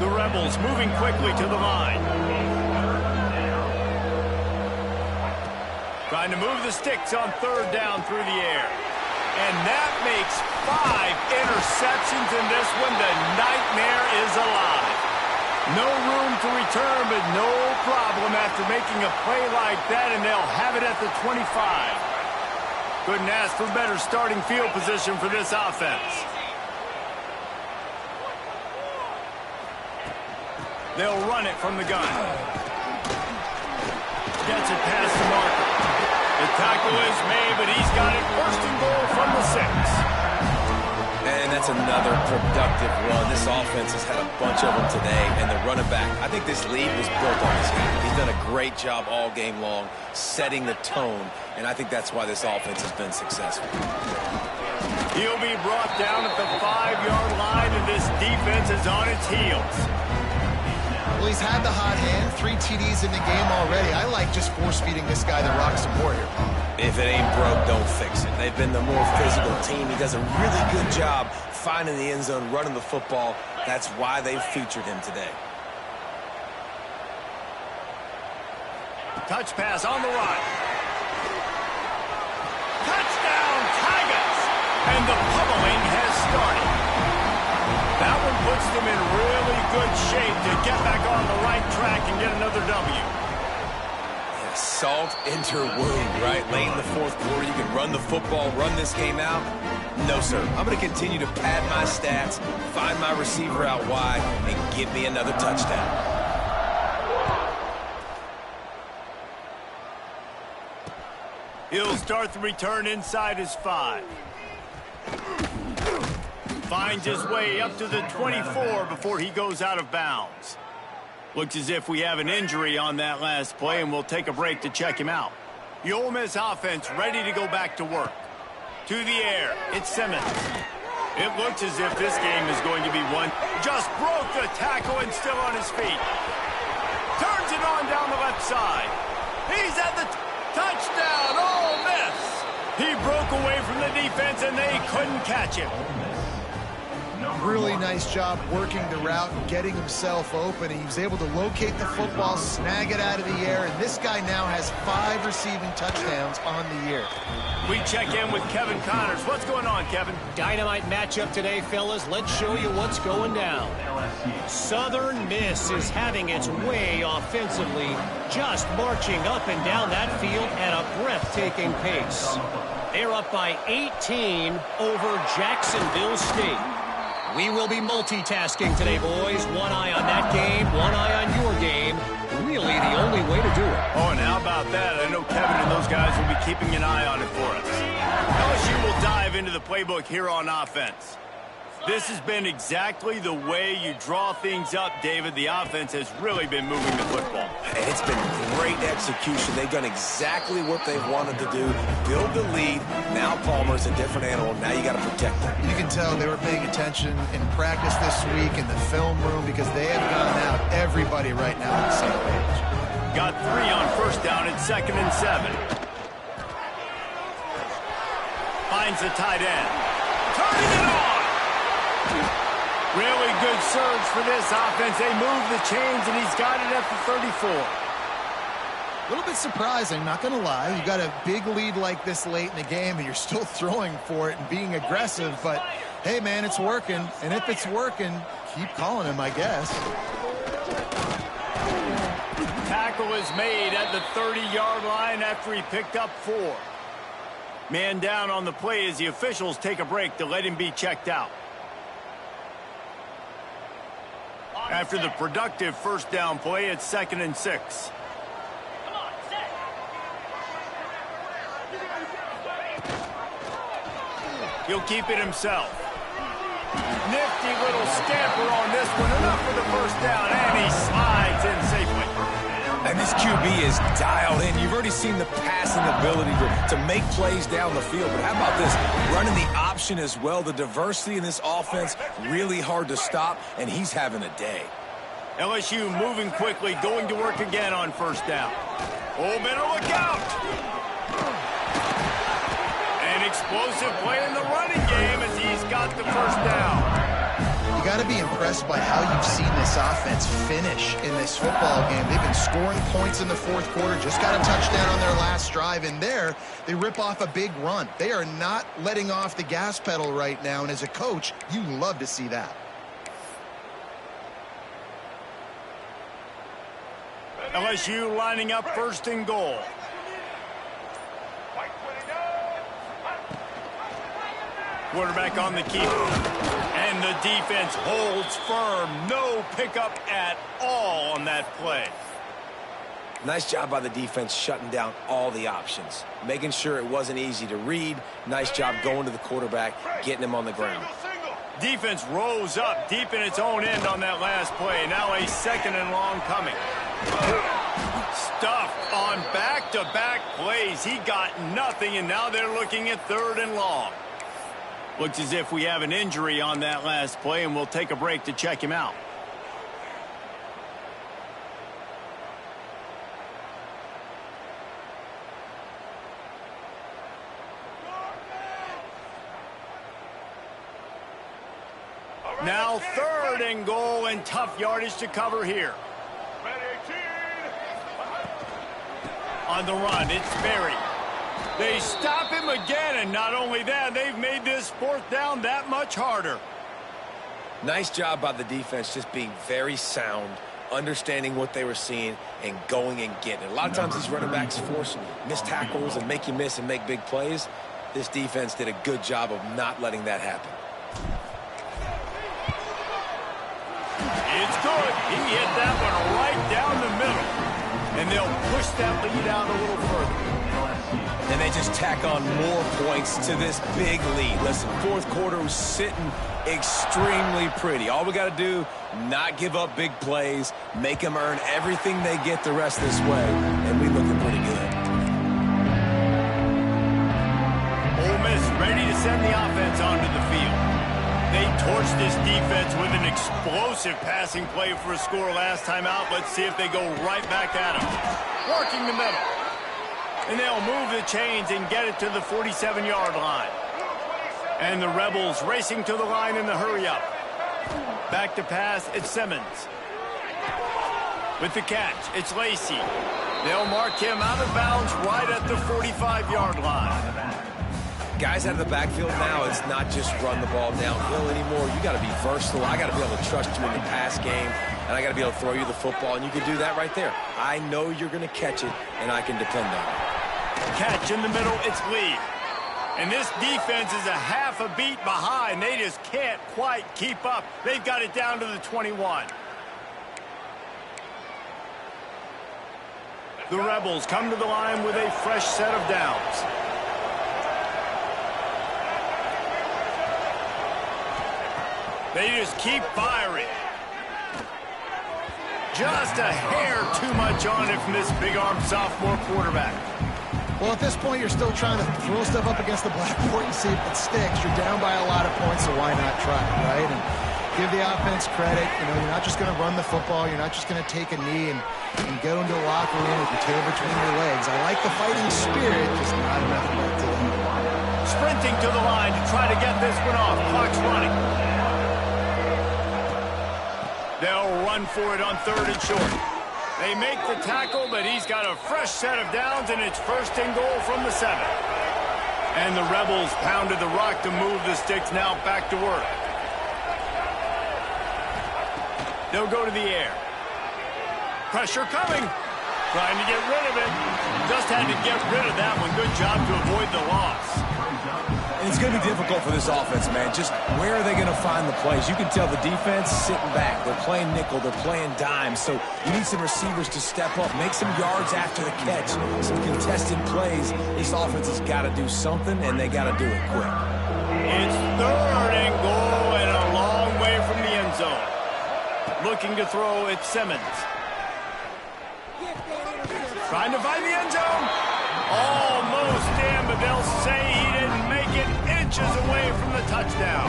The Rebels moving quickly to the line. Trying to move the sticks on 3rd down through the air. And that makes 5 interceptions in this one. The nightmare is alive. No room to return, but no problem after making a play like that, and they'll have it at the 25. Couldn't ask for better starting field position for this offense. They'll run it from the gun. Gets it past the marker. The tackle is made, but he's got it 1st and goal from the 6. And that's another productive run. This offense has had a bunch of them today, and the running back, I think this lead was built on his hand. He's done a great job all game long, setting the tone, and I think that's why this offense has been successful. He'll be brought down at the 5-yard line, and this defense is on its heels. Well, he's had the hot hand, 3 TDs in the game already. I like just force-feeding this guy the rock some more here. If it ain't broke, don't fix it. They've been the more physical team. He does a really good job finding the end zone, running the football. That's why they've featured him today. Touch pass on the run. Touchdown, Tigers! And the pummeling has started. That one puts them in really good shape to get back on the right track and get another W. Salt into wound, right? Late in the 4th quarter, you can run the football, run this game out. No, sir. I'm going to continue to pad my stats, find my receiver out wide, and give me another touchdown. He'll start the return inside his 5. Finds his way up to the 24 before he goes out of bounds. Looks as if we have an injury on that last play, and we'll take a break to check him out. The Ole Miss offense ready to go back to work. To the air, it's Simmons. It looks as if this game is going to be won. Just broke the tackle and still on his feet. Turns it on down the left side. He's at the touchdown, Ole Miss. He broke away from the defense and they couldn't catch him. Really nice job working the route and getting himself open. He was able to locate the football, snag it out of the air, and this guy now has 5 receiving touchdowns on the year. We check in with Kevin Connors. What's going on, Kevin? Dynamite matchup today, fellas. Let's show you what's going down. Southern Miss is having its way offensively, just marching up and down that field at a breathtaking pace. They're up by 18 over Jacksonville State. We will be multitasking today, boys. One eye on that game, one eye on your game. Really the only way to do it. Oh, and how about that? I know Kevin and those guys will be keeping an eye on it for us. LSU will dive into the playbook here on offense. This has been exactly the way you draw things up, David. The offense has really been moving the football. It's been great execution. They've done exactly what they've wanted to do. Build the lead. Now Palmer's a different animal. Now you got to protect them. You can tell they were paying attention in practice this week in the film room because they have gotten out everybody right now on the same page. Got 3 on first down at 2nd and 7. Finds the tight end. Turning it on. Really good surge for this offense. They move the chains, and he's got it at the 34. A little bit surprising, not going to lie. You got a big lead like this late in the game, and you're still throwing for it and being aggressive. But, hey, man, it's working. And if it's working, keep calling him, I guess. Tackle is made at the 30-yard line after he picked up 4. Man down on the play as the officials take a break to let him be checked out. After the productive first down play, it's 2nd and 6. He'll keep it himself. Nifty little scamper on this one. Enough for the first down, and he slides in safely. And this QB is dialed in. You've already seen the passing ability to make plays down the field. But how about this? Running the option as well. The diversity in this offense, really hard to stop, and he's having a day. LSU moving quickly, going to work again on first down. Ole Miss, look out! An explosive play in the running game as he's got the first down. You got to be impressed by how you've seen this offense finish in this football game. They've been scoring points in the fourth quarter, just got a touchdown on their last drive, and there they rip off a big run. They are not letting off the gas pedal right now, and as a coach, you love to see that. LSU lining up 1st and goal. Quarterback on the keeper. And the defense holds firm. No pickup at all on that play. Nice job by the defense shutting down all the options. Making sure it wasn't easy to read. Nice job going to the quarterback, getting him on the ground. Defense rose up deep in its own end on that last play. Now a 2nd and long coming. Stuffed on back-to-back plays. He got nothing, and now they're looking at 3rd and long. Looks as if we have an injury on that last play, and we'll take a break to check him out. Now 3rd and goal, and tough yardage to cover here. On the run, it's Berry. They stop him again, and not only that, they've made this 4th down that much harder. Nice job by the defense just being very sound, understanding what they were seeing, and going and getting it. A lot of times these running backs force missed tackles and make you miss and make big plays. This defense did a good job of not letting that happen. It's good. He hit that one right down the middle. And they'll push that lead out a little further. And they just tack on more points to this big lead. Listen, 4th quarter was sitting extremely pretty. All we got to do, not give up big plays, make them earn everything they get the rest of this way, and we looking pretty good. Ole Miss ready to send the offense onto the field. torched this defense with an explosive passing play for a score last time out. Let's see if they go right back at him. Working the middle. And they'll move the chains and get it to the 47-yard line. And the Rebels racing to the line in the hurry-up. Back to pass, it's Simmons. With the catch, it's Lacey. They'll mark him out of bounds right at the 45-yard line. Guys out of the backfield now, it's not just run the ball downhill anymore. You got to be versatile. I got to be able to trust you in the pass game, and I got to be able to throw you the football, and you can do that right there. I know you're going to catch it, and I can depend on it. Catch in the middle, it's Lee. And this defense is a half a beat behind. They just can't quite keep up. They've got it down to the 21. The Rebels come to the line with a fresh set of downs. They just keep firing. Just a hair too much on it from this big-armed sophomore quarterback. Well, at this point, you're still trying to throw stuff up against the blackboard and see if it sticks. You're down by a lot of points, so why not try, right? And give the offense credit. You know, you're not just going to run the football. You're not just going to take a knee and go into the locker room with your tail between your legs. I like the fighting spirit, just not enough to them. Sprinting to the line to try to get this one off. Clock's running. They'll run for it on 3rd and short. They make the tackle, but he's got a fresh set of downs, and it's 1st and goal from the 7. And the Rebels pounded the rock to move the sticks, now back to work. They'll go to the air. Pressure coming. Trying to get rid of it. Just had to get rid of that one. Good job to avoid the loss. And it's going to be difficult for this offense, man. Just where are they going to find the plays? You can tell the defense sitting back. They're playing nickel. They're playing dime. So you need some receivers to step up, make some yards after the catch, some contested plays. This offense has got to do something, and they got to do it quick. It's 3rd and goal and a long way from the end zone. Looking to throw, it's Simmons. Trying to find the end zone. Almost in, but they'll say he didn't make it, inches away from the touchdown.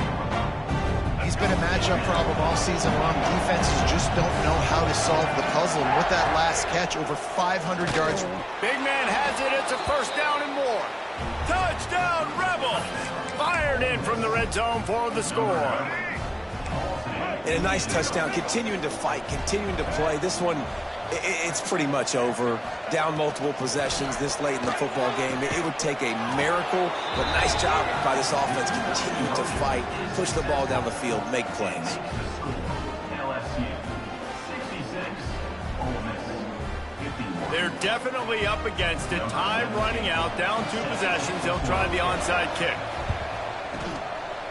He's been a matchup problem all season long. Defenses just don't know how to solve the puzzle. And with that last catch, over 500 yards. Big man has it. It's a 1st down and more. Touchdown, Rebels. Fired in from the red zone for the score. And a nice touchdown, continuing to fight, continuing to play. This one, it's pretty much over. Down multiple possessions this late in the football game. It would take a miracle, but nice job by this offense continuing to fight, push the ball down the field, make plays. LSU 66, Ole Miss 59. They're definitely up against it. Time running out, down 2 possessions. They'll try the onside kick.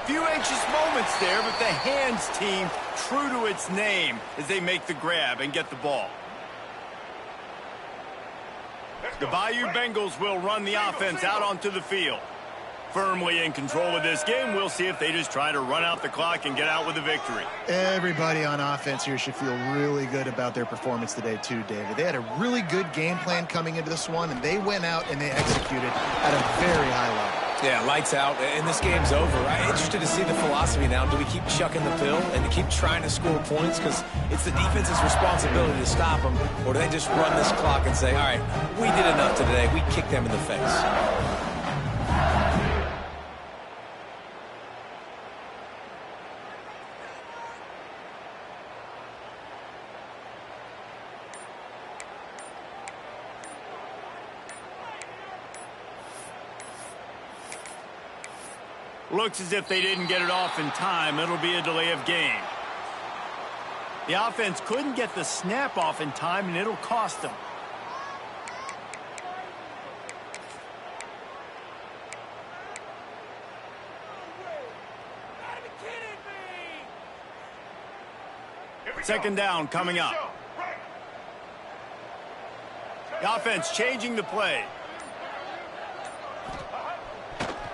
Few anxious moments there, but the hands team true to its name as they make the grab and get the ball. The Bayou Bengals will run the offense out onto the field. Firmly in control of this game, we'll see if they just try to run out the clock and get out with a victory. Everybody on offense here should feel really good about their performance today too, David. They had a really good game plan coming into this one, and they went out and they executed at a very high level. Yeah, lights out, and this game's over. I'm interested to see the philosophy now. Do we keep chucking the pill and to keep trying to score points because it's the defense's responsibility to stop them, or do they just run this clock and say, all right, we did enough today. We kicked them in the face. Looks as if they didn't get it off in time. It'll be a delay of game. The offense couldn't get the snap off in time, and it'll cost them. Second down coming up. The offense changing the play.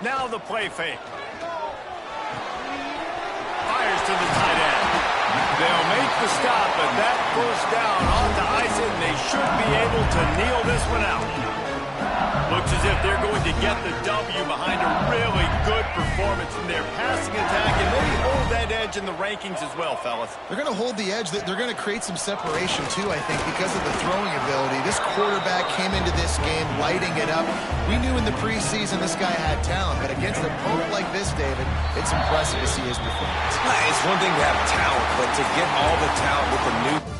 Now the play fake. Fires to the tight end. They'll make the stop, but that first down on to ice it, and they should be able to kneel this one out. Looks as if they're going to get the W behind a really good performance from their passing attack and maybe hold that edge in the rankings as well, fellas. They're going to hold the edge. They're going to create some separation, too, I think, because of the throwing ability. This quarterback came into this game lighting it up. We knew in the preseason this guy had talent, but against an opponent like this, David, it's impressive to see his performance. It's one thing to have talent, but to get all the talent with the new